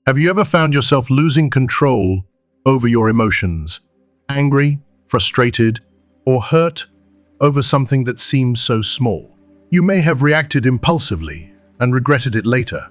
Have you ever found yourself losing control over your emotions? Angry, frustrated, or hurt over something that seems so small? You may have reacted impulsively and regretted it later,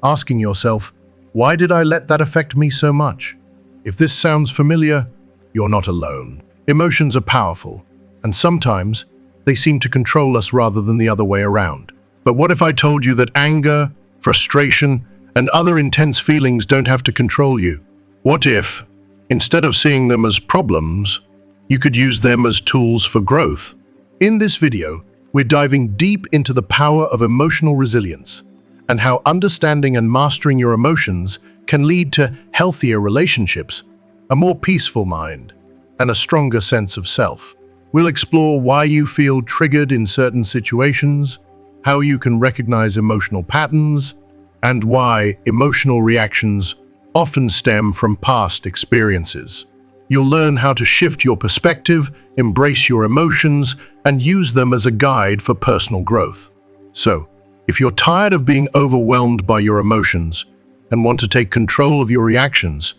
asking yourself, why did I let that affect me so much? If this sounds familiar, you're not alone. Emotions are powerful, and sometimes they seem to control us rather than the other way around. But what if I told you that anger, frustration, and other intense feelings don't have to control you? What if, instead of seeing them as problems, you could use them as tools for growth? In this video, we're diving deep into the power of emotional resilience and how understanding and mastering your emotions can lead to healthier relationships, a more peaceful mind, and a stronger sense of self. We'll explore why you feel triggered in certain situations, how you can recognize emotional patterns, and why emotional reactions often stem from past experiences. You'll learn how to shift your perspective, embrace your emotions, and use them as a guide for personal growth. So, if you're tired of being overwhelmed by your emotions and want to take control of your reactions,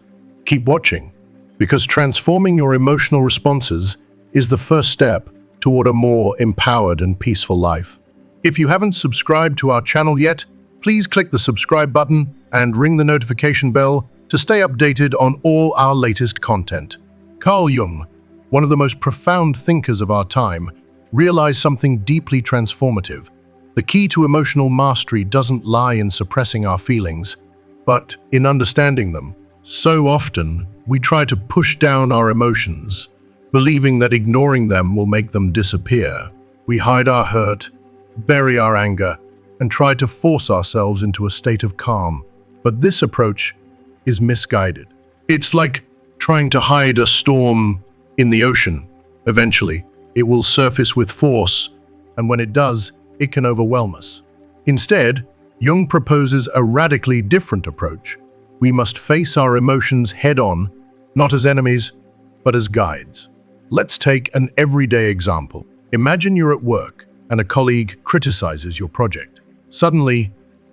keep watching, because transforming your emotional responses is the first step toward a more empowered and peaceful life. If you haven't subscribed to our channel yet, please click the subscribe button and ring the notification bell to stay updated on all our latest content. Carl Jung, one of the most profound thinkers of our time, realized something deeply transformative. The key to emotional mastery doesn't lie in suppressing our feelings, but in understanding them. So often, we try to push down our emotions, believing that ignoring them will make them disappear. We hide our hurt, bury our anger, and try to force ourselves into a state of calm. But this approach is misguided. It's like trying to hide a storm in the ocean. Eventually, it will surface with force, and when it does, it can overwhelm us. Instead, Jung proposes a radically different approach. We must face our emotions head-on, not as enemies, but as guides. Let's take an everyday example. Imagine you're at work and a colleague criticizes your project. Suddenly,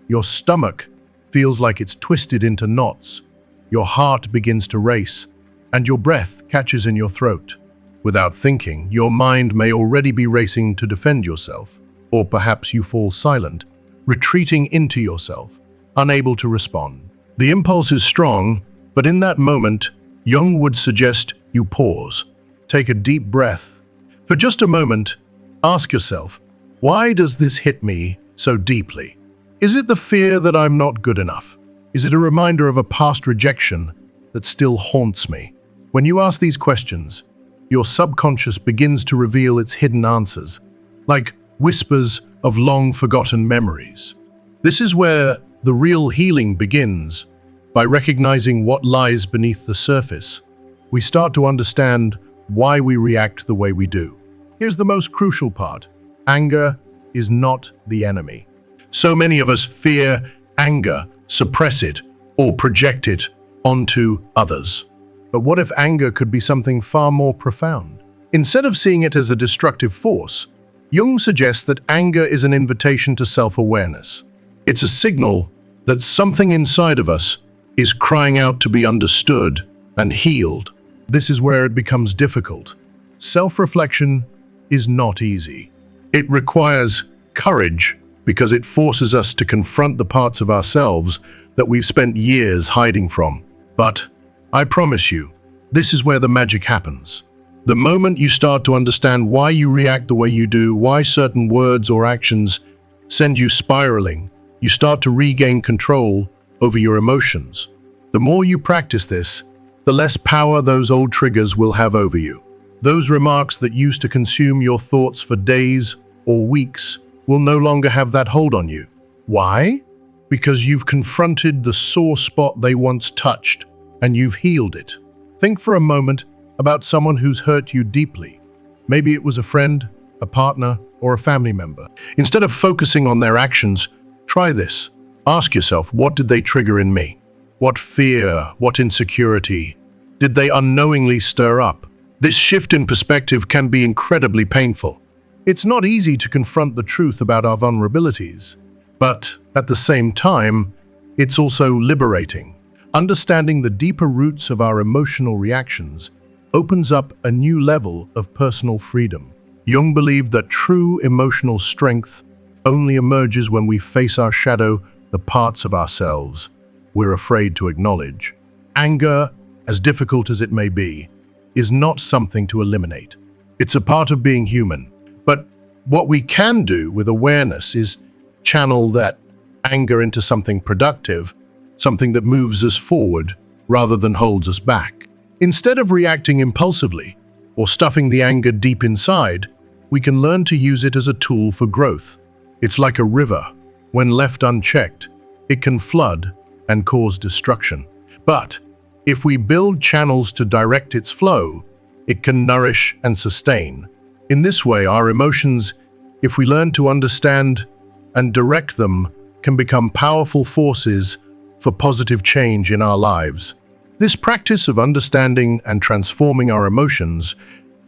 your stomach feels like it's twisted into knots, your heart begins to race, and your breath catches in your throat. Without thinking, your mind may already be racing to defend yourself, or perhaps you fall silent, retreating into yourself, unable to respond. The impulse is strong, but in that moment, Jung would suggest you pause. Take a deep breath. For just a moment, ask yourself, why does this hit me so deeply? Is it the fear that I'm not good enough? Is it a reminder of a past rejection that still haunts me? When you ask these questions, your subconscious begins to reveal its hidden answers, like whispers of long-forgotten memories. This is where the real healing begins. By recognizing what lies beneath the surface, we start to understand why we react the way we do. Here's the most crucial part. Anger is not the enemy. So many of us fear anger, suppress it, or project it onto others. But what if anger could be something far more profound? Instead of seeing it as a destructive force, Jung suggests that anger is an invitation to self-awareness. It's a signal that something inside of us is crying out to be understood and healed. This is where it becomes difficult. Self-reflection is not easy. It requires courage because it forces us to confront the parts of ourselves that we've spent years hiding from. But I promise you, this is where the magic happens. The moment you start to understand why you react the way you do, why certain words or actions send you spiraling, you start to regain control over your emotions. The more you practice this, the less power those old triggers will have over you. Those remarks that used to consume your thoughts for days or weeks will no longer have that hold on you. Why? Because you've confronted the sore spot they once touched, and you've healed it. Think for a moment about someone who's hurt you deeply. Maybe it was a friend, a partner, or a family member. Instead of focusing on their actions, try this. Ask yourself, what did they trigger in me? What fear, what insecurity did they unknowingly stir up? This shift in perspective can be incredibly painful. It's not easy to confront the truth about our vulnerabilities, but at the same time, it's also liberating. Understanding the deeper roots of our emotional reactions opens up a new level of personal freedom. Jung believed that true emotional strength only emerges when we face our shadow, the parts of ourselves we're afraid to acknowledge. Anger, as difficult as it may be, is not something to eliminate. It's a part of being human. But what we can do with awareness is channel that anger into something productive, something that moves us forward rather than holds us back. Instead of reacting impulsively or stuffing the anger deep inside, we can learn to use it as a tool for growth. It's like a river. When left unchecked, it can flood and cause destruction. But if we build channels to direct its flow, it can nourish and sustain. In this way, our emotions, if we learn to understand and direct them, can become powerful forces for positive change in our lives. This practice of understanding and transforming our emotions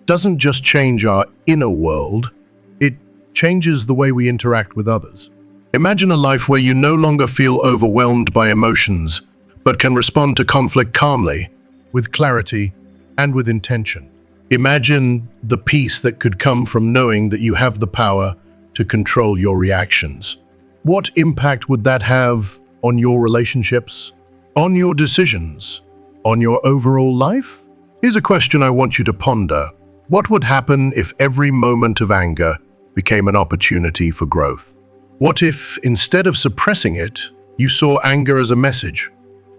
doesn't just change our inner world, it changes the way we interact with others. Imagine a life where you no longer feel overwhelmed by emotions, but can respond to conflict calmly, with clarity, and with intention. Imagine the peace that could come from knowing that you have the power to control your reactions. What impact would that have on your relationships, on your decisions, on your overall life? Here's a question I want you to ponder. What would happen if every moment of anger became an opportunity for growth? What if, instead of suppressing it, you saw anger as a message,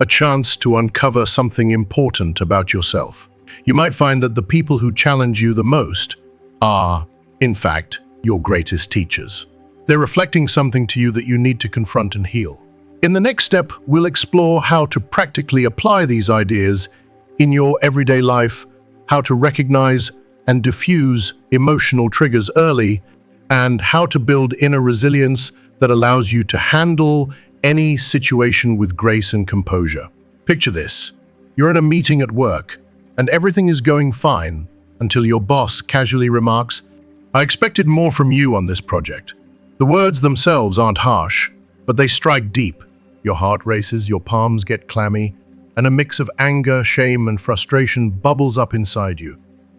a chance to uncover something important about yourself? You might find that the people who challenge you the most are, in fact, your greatest teachers. They're reflecting something to you that you need to confront and heal. In the next step, we'll explore how to practically apply these ideas in your everyday life, how to recognize and diffuse emotional triggers early, and how to build inner resilience that allows you to handle any situation with grace and composure. Picture this. You're in a meeting at work, and everything is going fine until your boss casually remarks, "I expected more from you on this project." The words themselves aren't harsh, but they strike deep. Your heart races, your palms get clammy, and a mix of anger, shame, and frustration bubbles up inside you.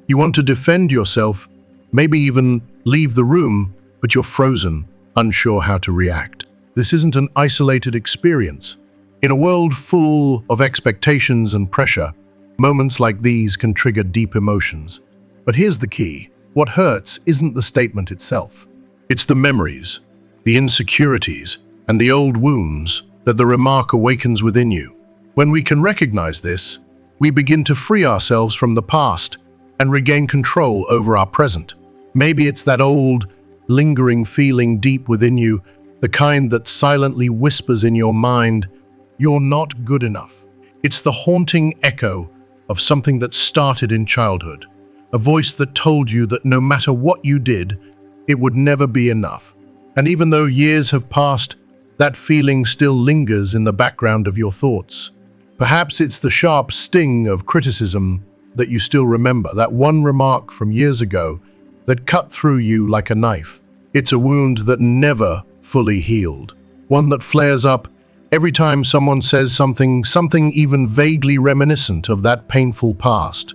You want to defend yourself, maybe even leave the room, but you're frozen, unsure how to react. This isn't an isolated experience. In a world full of expectations and pressure, moments like these can trigger deep emotions. But here's the key. What hurts isn't the statement itself. It's the memories, the insecurities, and the old wounds that the remark awakens within you. When we can recognize this, we begin to free ourselves from the past and regain control over our present. Maybe it's that old, lingering feeling deep within you, the kind that silently whispers in your mind, "You're not good enough." It's the haunting echo of something that started in childhood, a voice that told you that no matter what you did, it would never be enough. And even though years have passed, that feeling still lingers in the background of your thoughts. Perhaps it's the sharp sting of criticism that you still remember, that one remark from years ago that cut through you like a knife. It's a wound that never fully healed, one that flares up every time someone says something even vaguely reminiscent of that painful past.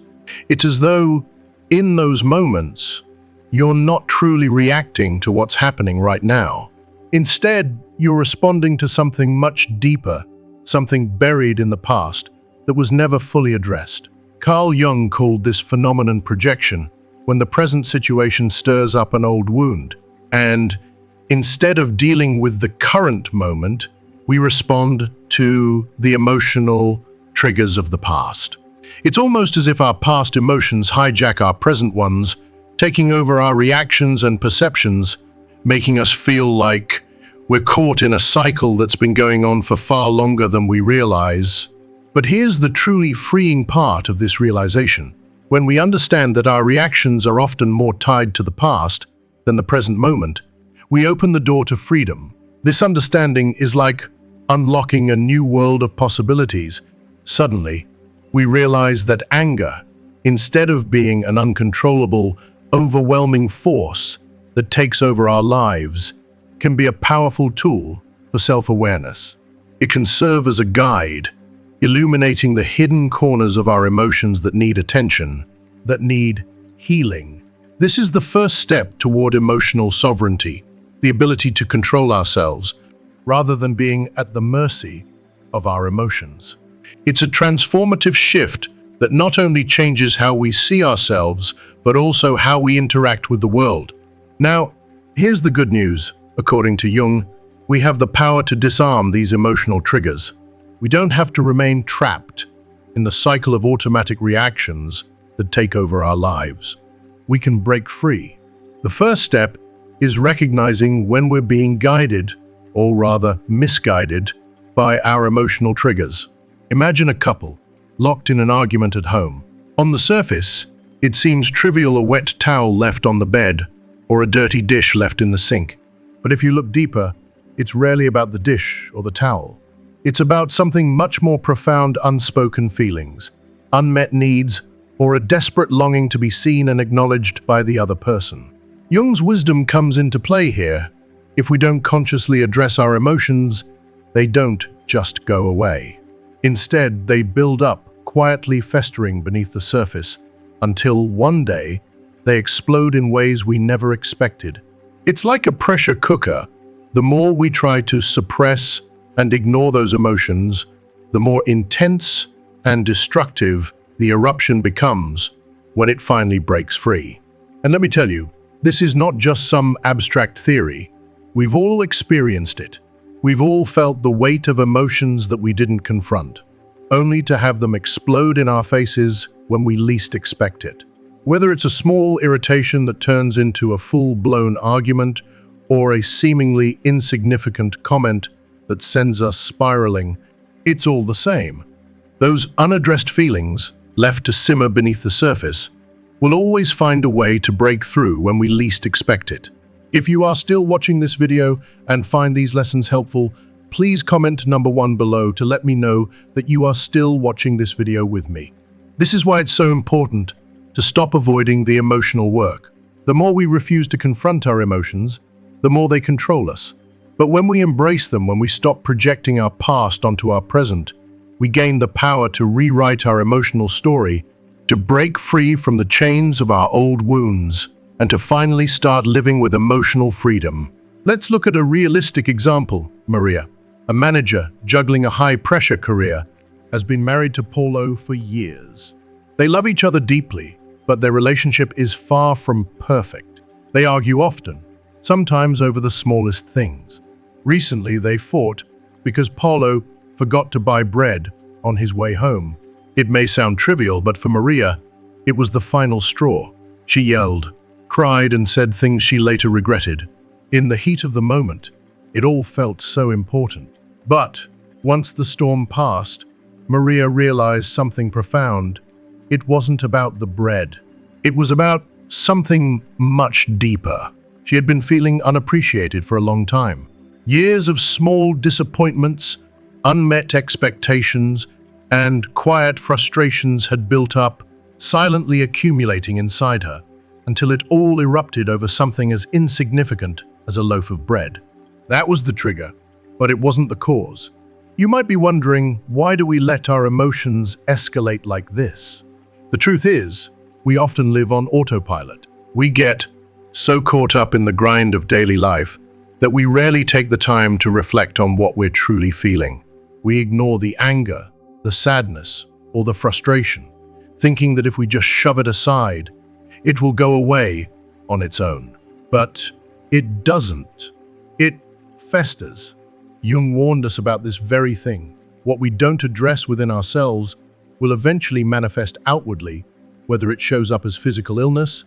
It's as though, in those moments, you're not truly reacting to what's happening right now. Instead, you're responding to something much deeper, something buried in the past that was never fully addressed. Carl Jung called this phenomenon projection, when the present situation stirs up an old wound. And instead of dealing with the current moment, we respond to the emotional triggers of the past. It's almost as if our past emotions hijack our present ones, taking over our reactions and perceptions, making us feel like we're caught in a cycle that's been going on for far longer than we realize. But here's the truly freeing part of this realization. When we understand that our reactions are often more tied to the past than the present moment, we open the door to freedom. This understanding is like unlocking a new world of possibilities. Suddenly, we realize that anger, instead of being an uncontrollable, overwhelming force that takes over our lives, can be a powerful tool for self-awareness. It can serve as a guide, illuminating the hidden corners of our emotions that need attention, that need healing. This is the first step toward emotional sovereignty, the ability to control ourselves, rather than being at the mercy of our emotions. It's a transformative shift that not only changes how we see ourselves, but also how we interact with the world. Now, here's the good news. According to Jung, we have the power to disarm these emotional triggers. We don't have to remain trapped in the cycle of automatic reactions that take over our lives. We can break free. The first step is recognizing when we're being guided, or rather misguided, by our emotional triggers. Imagine a couple locked in an argument at home. On the surface, it seems trivial: a wet towel left on the bed or a dirty dish left in the sink. But if you look deeper, it's rarely about the dish or the towel. It's about something much more profound: unspoken feelings, unmet needs, or a desperate longing to be seen and acknowledged by the other person. Jung's wisdom comes into play here. If we don't consciously address our emotions, they don't just go away. Instead, they build up, quietly festering beneath the surface, until one day they explode in ways we never expected. It's like a pressure cooker. The more we try to suppress and ignore those emotions, the more intense and destructive the eruption becomes when it finally breaks free. And let me tell you, this is not just some abstract theory. We've all experienced it. We've all felt the weight of emotions that we didn't confront, only to have them explode in our faces when we least expect it. Whether it's a small irritation that turns into a full-blown argument, or a seemingly insignificant comment that sends us spiraling, it's all the same. Those unaddressed feelings, left to simmer beneath the surface, will always find a way to break through when we least expect it. If you are still watching this video and find these lessons helpful, please comment number 1 below to let me know that you are still watching this video with me. This is why it's so important to stop avoiding the emotional work. The more we refuse to confront our emotions, the more they control us. But when we embrace them, when we stop projecting our past onto our present, we gain the power to rewrite our emotional story, to break free from the chains of our old wounds, and to finally start living with emotional freedom. Let's look at a realistic example. Maria, a manager juggling a high-pressure career, has been married to Paulo for years. They love each other deeply, but their relationship is far from perfect. They argue often, sometimes over the smallest things. Recently, they fought because Paulo forgot to buy bread on his way home. It may sound trivial, but for Maria, it was the final straw. She yelled, cried, and said things she later regretted. In the heat of the moment, it all felt so important. But once the storm passed, Maria realized something profound. It wasn't about the bread. It was about something much deeper. She had been feeling unappreciated for a long time. Years of small disappointments, unmet expectations, and quiet frustrations had built up, silently accumulating inside her, until it all erupted over something as insignificant as a loaf of bread. That was the trigger, but it wasn't the cause. You might be wondering, why do we let our emotions escalate like this? The truth is, we often live on autopilot. We get so caught up in the grind of daily life that we rarely take the time to reflect on what we're truly feeling. We ignore the anger, the sadness, or the frustration, thinking that if we just shove it aside, it will go away on its own. But it doesn't. It festers. Jung warned us about this very thing. What we don't address within ourselves will eventually manifest outwardly, whether it shows up as physical illness,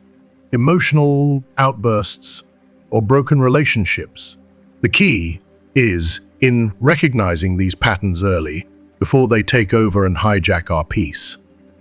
emotional outbursts, or broken relationships. The key is in recognizing these patterns early, before they take over and hijack our peace.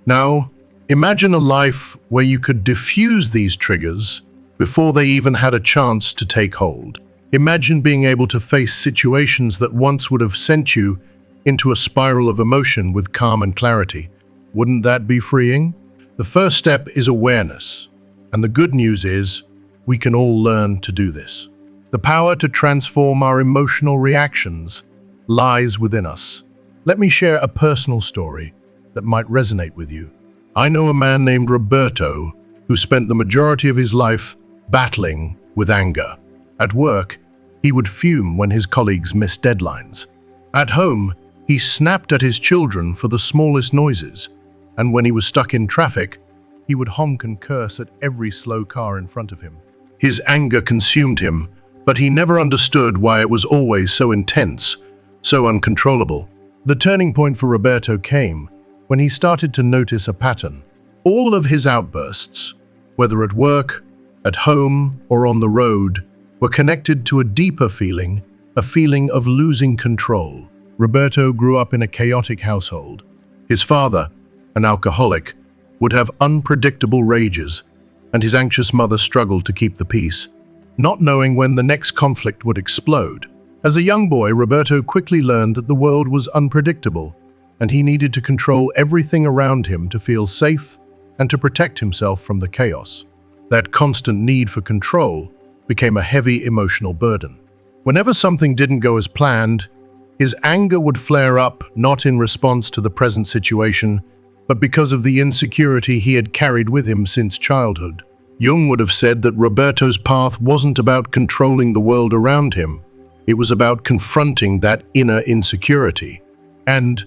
Now, imagine a life where you could diffuse these triggers before they even had a chance to take hold. Imagine being able to face situations that once would have sent you into a spiral of emotion with calm and clarity. Wouldn't that be freeing? The first step is awareness, and the good news is we can all learn to do this. The power to transform our emotional reactions lies within us. Let me share a personal story that might resonate with you. I know a man named Roberto who spent the majority of his life battling with anger. At work, he would fume when his colleagues missed deadlines. At home, he snapped at his children for the smallest noises, and when he was stuck in traffic, he would honk and curse at every slow car in front of him. His anger consumed him, but he never understood why it was always so intense, so uncontrollable. The turning point for Roberto came when he started to notice a pattern. All of his outbursts, whether at work, at home, or on the road, were connected to a deeper feeling, a feeling of losing control. Roberto grew up in a chaotic household. His father, an alcoholic, would have unpredictable rages, and his anxious mother struggled to keep the peace, not knowing when the next conflict would explode. As a young boy, Roberto quickly learned that the world was unpredictable, and he needed to control everything around him to feel safe and to protect himself from the chaos. That constant need for control became a heavy emotional burden. Whenever something didn't go as planned, his anger would flare up, not in response to the present situation, but because of the insecurity he had carried with him since childhood. Jung would have said that Roberto's path wasn't about controlling the world around him. It was about confronting that inner insecurity. And,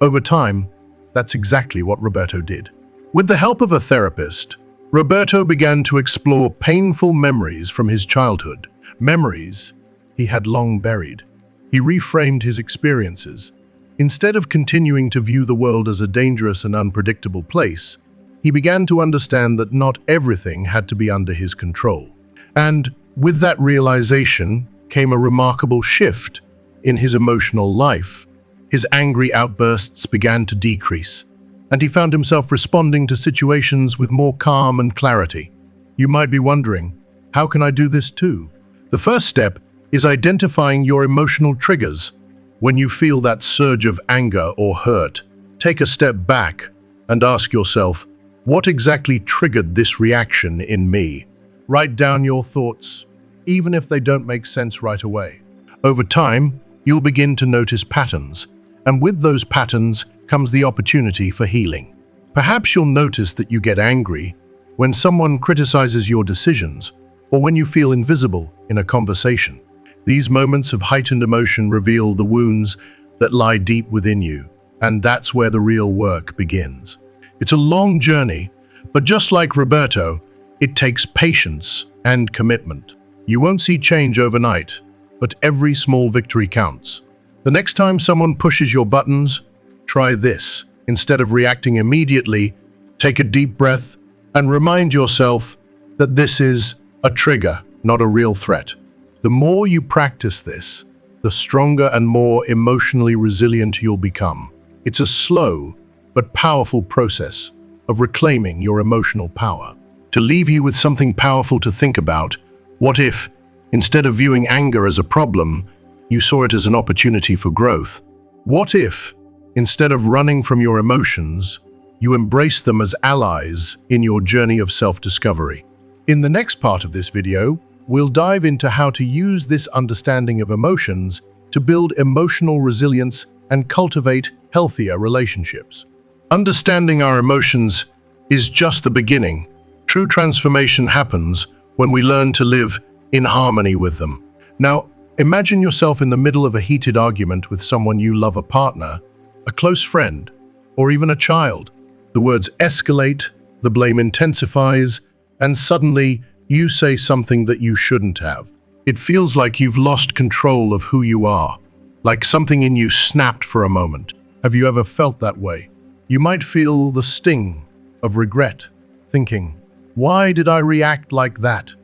over time, that's exactly what Roberto did. With the help of a therapist, Roberto began to explore painful memories from his childhood, memories he had long buried. He reframed his experiences. Instead of continuing to view the world as a dangerous and unpredictable place, he began to understand that not everything had to be under his control. And with that realization came a remarkable shift in his emotional life. His angry outbursts began to decrease, and he found himself responding to situations with more calm and clarity. You might be wondering, how can I do this too? The first step is identifying your emotional triggers. When you feel that surge of anger or hurt, take a step back and ask yourself, what exactly triggered this reaction in me? Write down your thoughts, even if they don't make sense right away. Over time, you'll begin to notice patterns, and with those patterns comes the opportunity for healing. Perhaps you'll notice that you get angry when someone criticizes your decisions or when you feel invisible in a conversation. These moments of heightened emotion reveal the wounds that lie deep within you, and that's where the real work begins. It's a long journey, but just like Roberto, it takes patience and commitment. You won't see change overnight, but every small victory counts. The next time someone pushes your buttons, try this. Instead of reacting immediately, take a deep breath and remind yourself that this is a trigger, not a real threat. The more you practice this, the stronger and more emotionally resilient you'll become. It's a slow but powerful process of reclaiming your emotional power. To leave you with something powerful to think about, what if, instead of viewing anger as a problem, you saw it as an opportunity for growth? What if, instead of running from your emotions, you embrace them as allies in your journey of self-discovery? In the next part of this video, we'll dive into how to use this understanding of emotions to build emotional resilience and cultivate healthier relationships. Understanding our emotions is just the beginning. True transformation happens when we learn to live in harmony with them. Now, imagine yourself in the middle of a heated argument with someone you love, a partner, a close friend, or even a child. The words escalate, the blame intensifies, and suddenly you say something that you shouldn't have. It feels like you've lost control of who you are, like something in you snapped for a moment. Have you ever felt that way? You might feel the sting of regret, thinking, why did I react like that?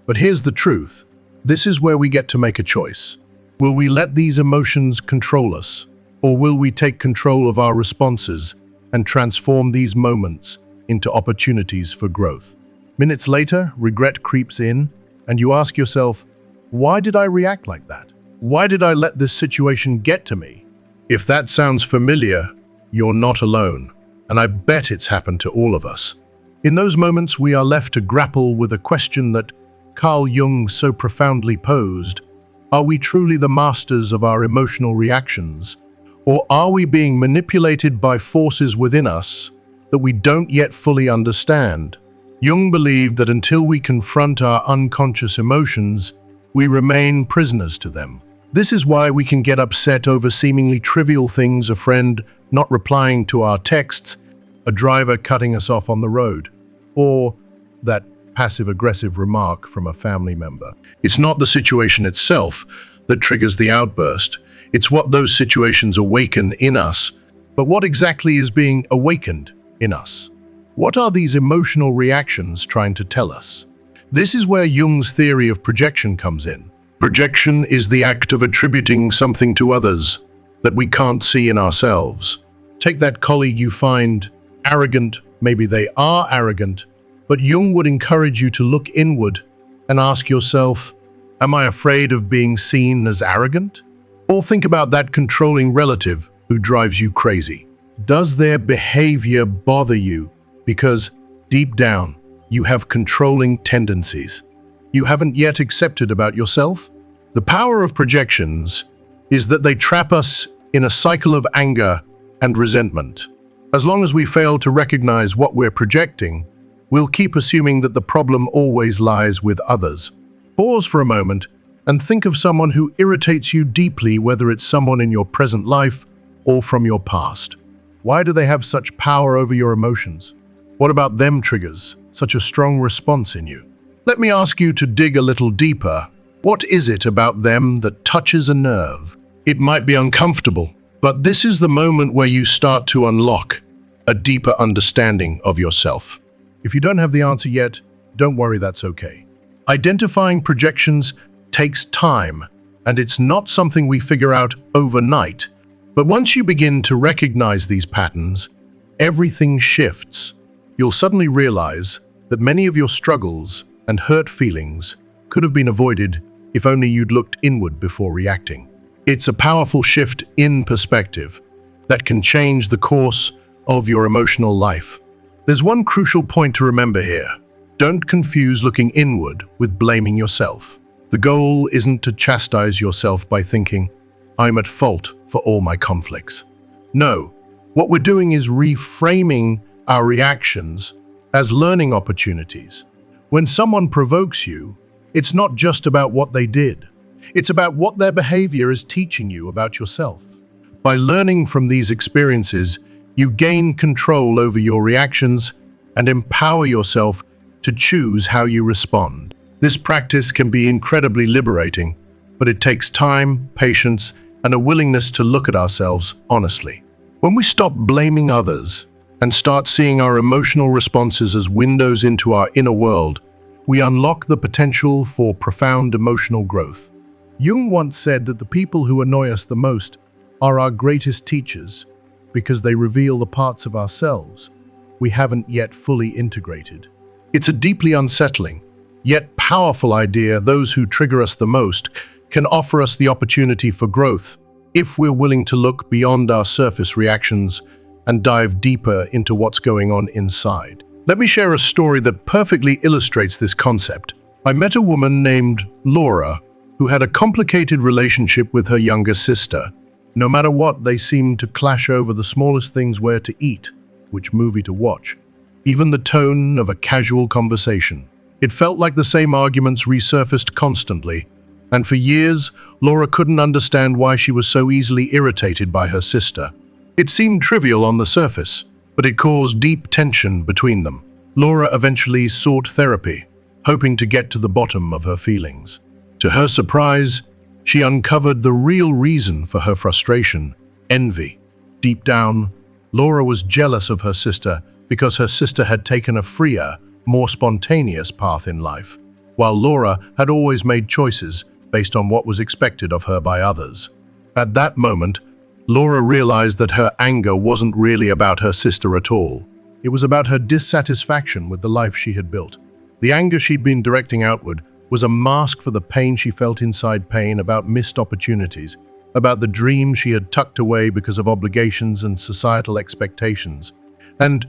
But here's the truth. This is where we get to make a choice. Will we let these emotions control us, or will we take control of our responses and transform these moments into opportunities for growth? Minutes later, regret creeps in, and you ask yourself, why did I react like that? Why did I let this situation get to me? If that sounds familiar, you're not alone, and I bet it's happened to all of us. In those moments, we are left to grapple with a question that Carl Jung so profoundly posed. Are we truly the masters of our emotional reactions, Or are we being manipulated by forces within us that we don't yet fully understand? Jung believed that until we confront our unconscious emotions, we remain prisoners to them. This is why we can get upset over seemingly trivial things, a friend not replying to our texts, a driver cutting us off on the road, or that passive-aggressive remark from a family member. It's not the situation itself that triggers the outburst. It's what those situations awaken in us. But what exactly is being awakened in us? What are these emotional reactions trying to tell us? This is where Jung's theory of projection comes in. Projection is the act of attributing something to others that we can't see in ourselves. Take that colleague you find arrogant. Maybe they are arrogant, but Jung would encourage you to look inward and ask yourself, am I afraid of being seen as arrogant? Or think about that controlling relative who drives you crazy. Does their behavior bother you because deep down you have controlling tendencies you haven't yet accepted about yourself? The power of projections is that they trap us in a cycle of anger and resentment. As long as we fail to recognize what we're projecting, we'll keep assuming that the problem always lies with others. Pause for a moment and think of someone who irritates you deeply, whether it's someone in your present life or from your past. Why do they have such power over your emotions? What about them triggers such a strong response in you? Let me ask you to dig a little deeper. What is it about them that touches a nerve? It might be uncomfortable, but this is the moment where you start to unlock a deeper understanding of yourself. If you don't have the answer yet, don't worry, that's okay. Identifying projections takes time, and it's not something we figure out overnight. But once you begin to recognize these patterns, everything shifts. You'll suddenly realize that many of your struggles and hurt feelings could have been avoided if only you'd looked inward before reacting. It's a powerful shift in perspective that can change the course of your emotional life. There's one crucial point to remember here. Don't confuse looking inward with blaming yourself. The goal isn't to chastise yourself by thinking, I'm at fault for all my conflicts. No, what we're doing is reframing our reactions as learning opportunities. When someone provokes you, it's not just about what they did. It's about what their behavior is teaching you about yourself. By learning from these experiences, you gain control over your reactions and empower yourself to choose how you respond. This practice can be incredibly liberating, but it takes time, patience, and a willingness to look at ourselves honestly. When we stop blaming others and start seeing our emotional responses as windows into our inner world, we unlock the potential for profound emotional growth. Jung once said that the people who annoy us the most are our greatest teachers because they reveal the parts of ourselves we haven't yet fully integrated. It's a deeply unsettling, yet powerful idea. Those who trigger us the most can offer us the opportunity for growth if we're willing to look beyond our surface reactions and dive deeper into what's going on inside. Let me share a story that perfectly illustrates this concept. I met a woman named Laura who had a complicated relationship with her younger sister. No matter what, they seemed to clash over the smallest things: where to eat, which movie to watch, even the tone of a casual conversation. It felt like the same arguments resurfaced constantly, and for years, Laura couldn't understand why she was so easily irritated by her sister. It seemed trivial on the surface, but it caused deep tension between them. Laura eventually sought therapy, hoping to get to the bottom of her feelings. To her surprise, she uncovered the real reason for her frustration: envy. Deep down, Laura was jealous of her sister because her sister had taken a freer, more spontaneous path in life, while Laura had always made choices based on what was expected of her by others. At that moment, Laura realized that her anger wasn't really about her sister at all. It was about her dissatisfaction with the life she had built. The anger she'd been directing outward was a mask for the pain she felt inside, pain about missed opportunities, about the dream she had tucked away because of obligations and societal expectations. And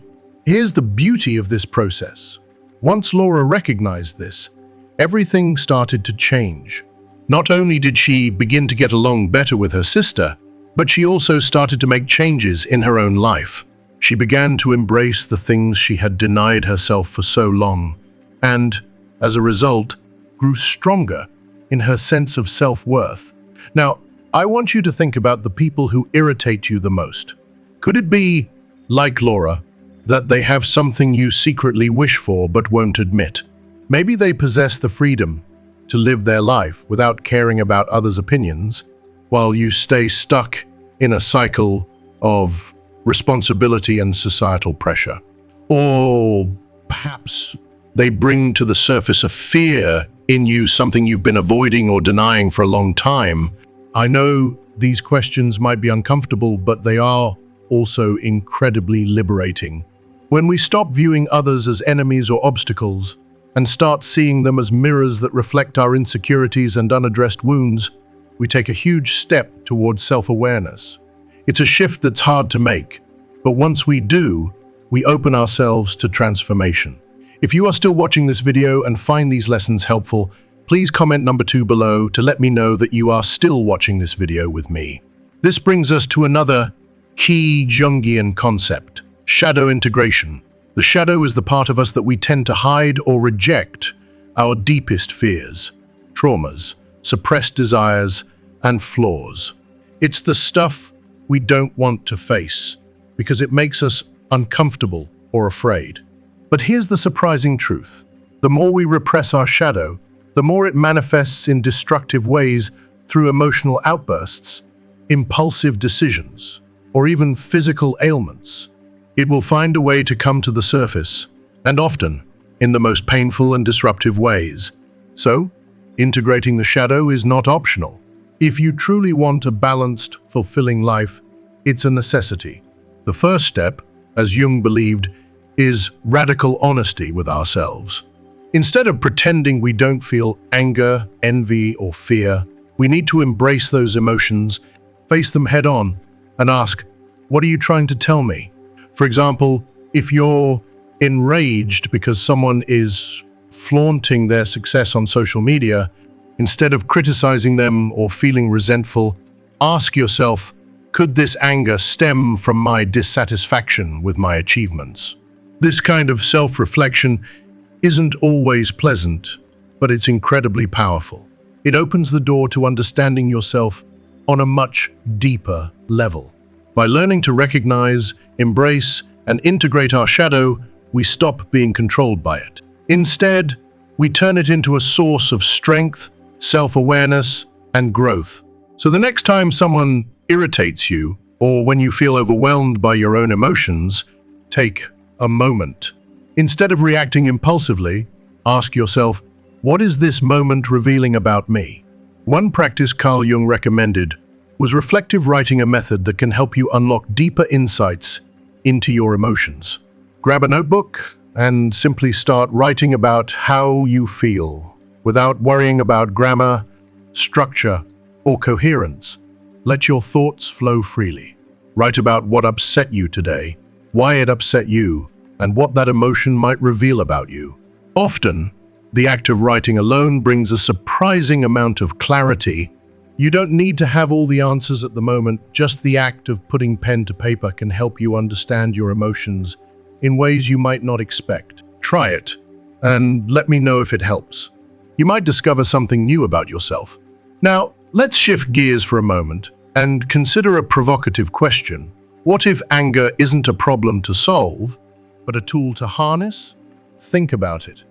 here's the beauty of this process. Once Laura recognized this, everything started to change. Not only did she begin to get along better with her sister, But she also started to make changes in her own life. She began to embrace the things she had denied herself for so long, and, as a result, grew stronger in her sense of self-worth. Now, I want you to think about the people who irritate you the most. Could it be, like Laura, that they have something you secretly wish for but won't admit? Maybe they possess the freedom to live their life without caring about others' opinions, while you stay stuck in a cycle of responsibility and societal pressure. Or perhaps they bring to the surface a fear in you, something you've been avoiding or denying for a long time. I know these questions might be uncomfortable, but they are also incredibly liberating. When we stop viewing others as enemies or obstacles and start seeing them as mirrors that reflect our insecurities and unaddressed wounds, we take a huge step towards self-awareness. It's a shift that's hard to make, but once we do, we open ourselves to transformation. If you are still watching this video and find these lessons helpful, please comment number 2 below to let me know that you are still watching this video with me. This brings us to another key Jungian concept: shadow integration. The shadow is the part of us that we tend to hide or reject, our deepest fears, traumas, suppressed desires, and flaws. It's the stuff we don't want to face because it makes us uncomfortable or afraid. But here's the surprising truth. The more we repress our shadow, the more it manifests in destructive ways through emotional outbursts, impulsive decisions, or even physical ailments. It will find a way to come to the surface, and often in the most painful and disruptive ways. So, integrating the shadow is not optional. If you truly want a balanced, fulfilling life, it's a necessity. The first step, as Jung believed, is radical honesty with ourselves. Instead of pretending we don't feel anger, envy, or fear, we need to embrace those emotions, face them head on, and ask, what are you trying to tell me? For example, if you're enraged because someone is flaunting their success on social media, instead of criticizing them or feeling resentful, ask yourself, could this anger stem from my dissatisfaction with my achievements? This kind of self-reflection isn't always pleasant, but it's incredibly powerful. It opens the door to understanding yourself on a much deeper level. By learning to recognize, embrace, and integrate our shadow, we stop being controlled by it. Instead, we turn it into a source of strength, self-awareness, and growth. So the next time someone irritates you, or when you feel overwhelmed by your own emotions, take a moment. Instead of reacting impulsively, ask yourself, what is this moment revealing about me? One practice Carl Jung recommended was reflective writing, a method that can help you unlock deeper insights into your emotions. Grab a notebook and simply start writing about how you feel, without worrying about grammar, structure, or coherence. Let your thoughts flow freely. Write about what upset you today, why it upset you, and what that emotion might reveal about you. Often, the act of writing alone brings a surprising amount of clarity. You don't need to have all the answers at the moment. Just the act of putting pen to paper can help you understand your emotions in ways you might not expect. Try it, and let me know if it helps. You might discover something new about yourself. Now, let's shift gears for a moment and consider a provocative question. What if anger isn't a problem to solve, but a tool to harness? Think about it.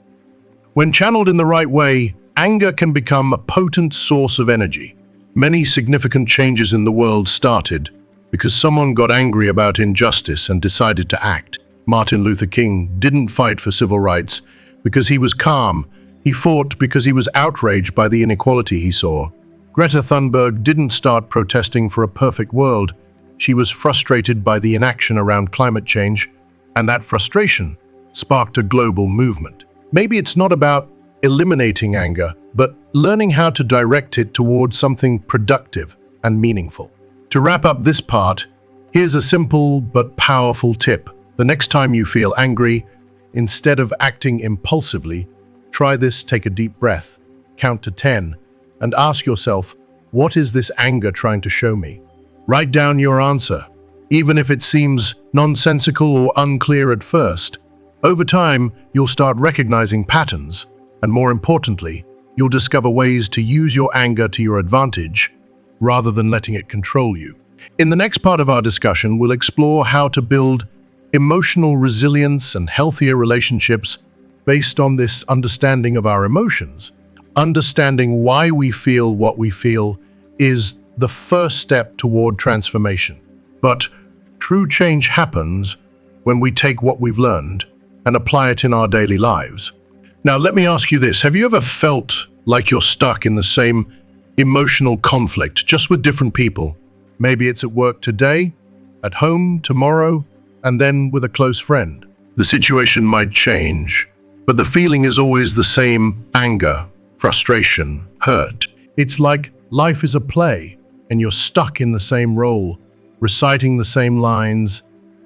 When channeled in the right way, anger can become a potent source of energy. Many significant changes in the world started because someone got angry about injustice and decided to act. Martin Luther King didn't fight for civil rights because he was calm. He fought because he was outraged by the inequality he saw. Greta Thunberg didn't start protesting for a perfect world. She was frustrated by the inaction around climate change, and that frustration sparked a global movement. Maybe it's not about eliminating anger, but learning how to direct it towards something productive and meaningful. To wrap up this part, here's a simple but powerful tip. The next time you feel angry, instead of acting impulsively, try this: take a deep breath, count to 10, and ask yourself, what is this anger trying to show me? Write down your answer, even if it seems nonsensical or unclear at first. Over time, you'll start recognizing patterns, and more importantly, you'll discover ways to use your anger to your advantage rather than letting it control you. In the next part of our discussion, we'll explore how to build emotional resilience and healthier relationships based on this understanding of our emotions. Understanding why we feel what we feel is the first step toward transformation. But true change happens when we take what we've learned and apply it in our daily lives. Now, let me ask you this. Have you ever felt like you're stuck in the same emotional conflict, just with different people? Maybe it's at work today, at home tomorrow, and then with a close friend. The situation might change, but the feeling is always the same: anger, frustration, hurt. It's like life is a play, and you're stuck in the same role, reciting the same lines,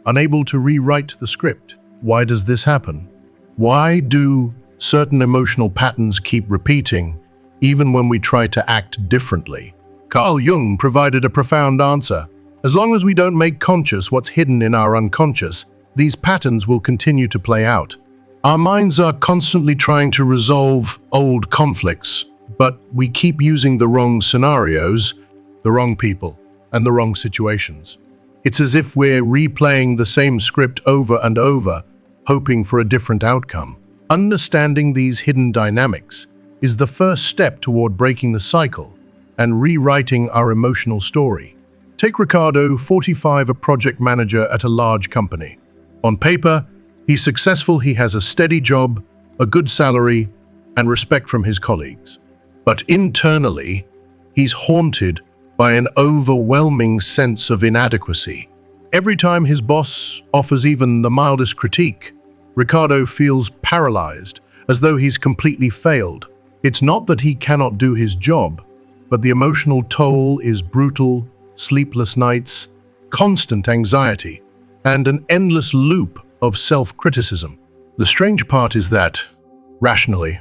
unable to rewrite the script. Why does this happen? Why do certain emotional patterns keep repeating, even when we try to act differently? Carl Jung provided a profound answer. As long as we don't make conscious what's hidden in our unconscious, these patterns will continue to play out. Our minds are constantly trying to resolve old conflicts, but we keep using the wrong scenarios, the wrong people, and the wrong situations. It's as if we're replaying the same script over and over, hoping for a different outcome. Understanding these hidden dynamics is the first step toward breaking the cycle and rewriting our emotional story. Take Ricardo, 45, a project manager at a large company. On paper, he's successful, he has a steady job, a good salary, and respect from his colleagues. But internally, he's haunted by an overwhelming sense of inadequacy. Every time his boss offers even the mildest critique, Ricardo feels paralyzed, as though he's completely failed. It's not that he cannot do his job, but the emotional toll is brutal: sleepless nights, constant anxiety, and an endless loop of self-criticism. The strange part is that, rationally,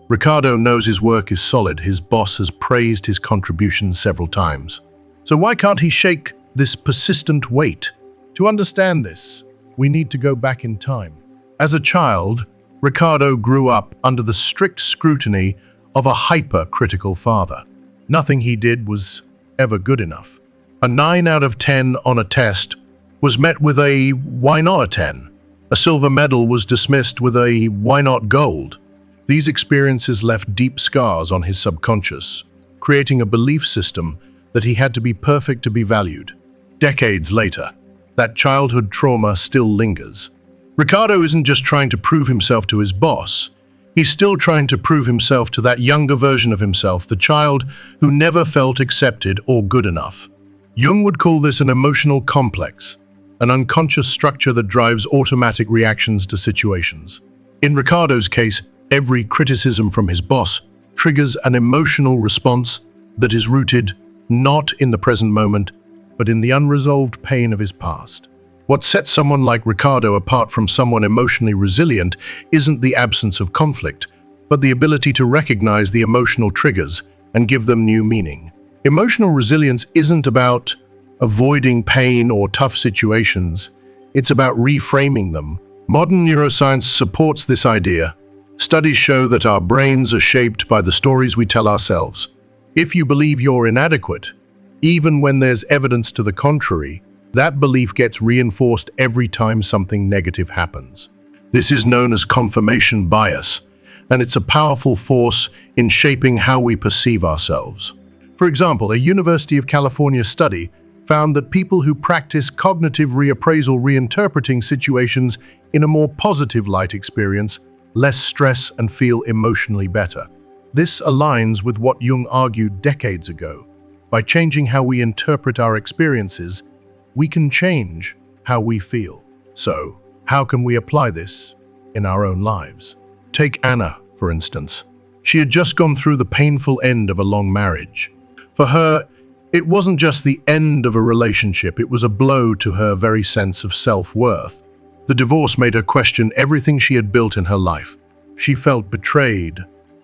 Ricardo knows his work is solid. His boss has praised his contributions several times. So why can't he shake this persistent weight? To understand this, we need to go back in time. As a child, Ricardo grew up under the strict scrutiny of a hypercritical father. Nothing he did was ever good enough. A 9 out of 10 on a test was met with a "why not" a 10. A silver medal was dismissed with a "why not" gold. These experiences left deep scars on his subconscious, creating a belief system that he had to be perfect to be valued. Decades later, that childhood trauma still lingers. Ricardo isn't just trying to prove himself to his boss. He's still trying to prove himself to that younger version of himself, the child who never felt accepted or good enough. Jung would call this an emotional complex, an unconscious structure that drives automatic reactions to situations. In Ricardo's case, every criticism from his boss triggers an emotional response that is rooted not in the present moment, but in the unresolved pain of his past. What sets someone like Ricardo apart from someone emotionally resilient isn't the absence of conflict, but the ability to recognize the emotional triggers and give them new meaning. Emotional resilience isn't about avoiding pain or tough situations. It's about reframing them. Modern neuroscience supports this idea. Studies show that our brains are shaped by the stories we tell ourselves. If you believe you're inadequate, even when there's evidence to the contrary, that belief gets reinforced every time something negative happens. This is known as confirmation bias, and it's a powerful force in shaping how we perceive ourselves. For example, a University of California study found that people who practice cognitive reappraisal, reinterpreting situations in a more positive light experience less stress and feel emotionally better. This aligns with what Jung argued decades ago. By changing how we interpret our experiences, we can change how we feel. So, how can we apply this in our own lives? Take Anna, for instance. She had just gone through the painful end of a long marriage. For her, it wasn't just the end of a relationship, it was a blow to her very sense of self-worth. The divorce made her question everything she had built in her life. She felt betrayed,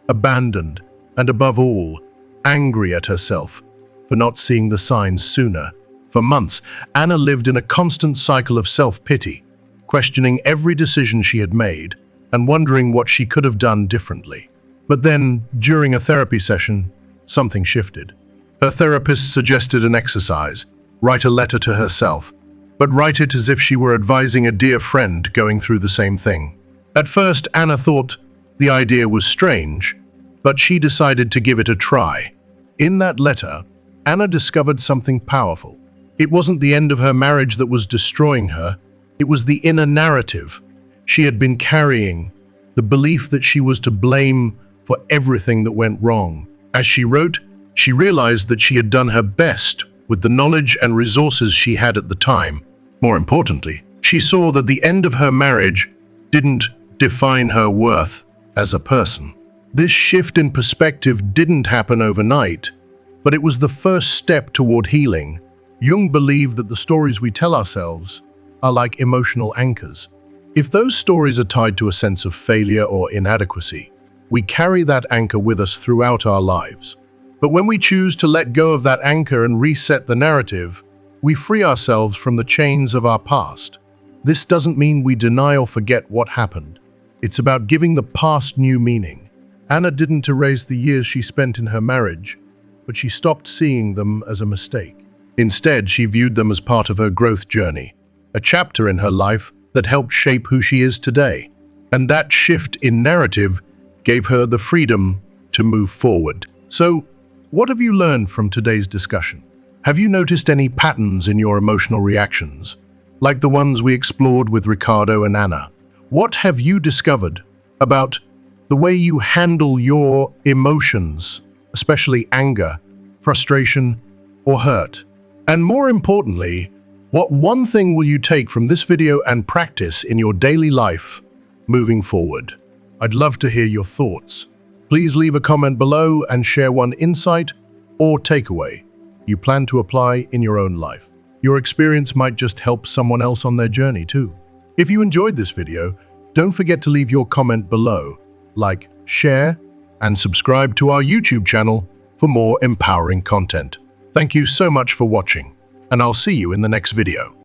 abandoned, and above all, angry at herself for not seeing the signs sooner. For For months, Anna lived in a constant cycle of self-pity, questioning every decision she had made and wondering what she could have done differently. But then, during a therapy session, something shifted. Her therapist suggested an exercise: write a letter to herself, but write it as if she were advising a dear friend going through the same thing. At first, Anna thought the idea was strange, but she decided to give it a try. In that letter, Anna discovered something powerful. It wasn't the end of her marriage that was destroying her, it was the inner narrative she had been carrying, the belief that she was to blame for everything that went wrong. As she wrote, she realized that she had done her best with the knowledge and resources she had at the time. More importantly, she saw that the end of her marriage didn't define her worth as a person. This shift in perspective didn't happen overnight, but it was the first step toward healing. Jung believed that the stories we tell ourselves are like emotional anchors. If those stories are tied to a sense of failure or inadequacy, we carry that anchor with us throughout our lives. But when we choose to let go of that anchor and reset the narrative, we free ourselves from the chains of our past. This doesn't mean we deny or forget what happened. It's about giving the past new meaning. Anna didn't erase the years she spent in her marriage, but she stopped seeing them as a mistake. Instead, she viewed them as part of her growth journey, a chapter in her life that helped shape who she is today. And that shift in narrative gave her the freedom to move forward. So, what have you learned from today's discussion? Have you noticed any patterns in your emotional reactions, like the ones we explored with Ricardo and Anna? What have you discovered about the way you handle your emotions, especially anger, frustration, or hurt? And more importantly, what one thing will you take from this video and practice in your daily life moving forward? I'd love to hear your thoughts. Please leave a comment below and share one insight or takeaway you plan to apply in your own life. Your experience might just help someone else on their journey too. If you enjoyed this video, don't forget to leave your comment below, like, share, and subscribe to our YouTube channel for more empowering content. Thank you so much for watching, and I'll see you in the next video.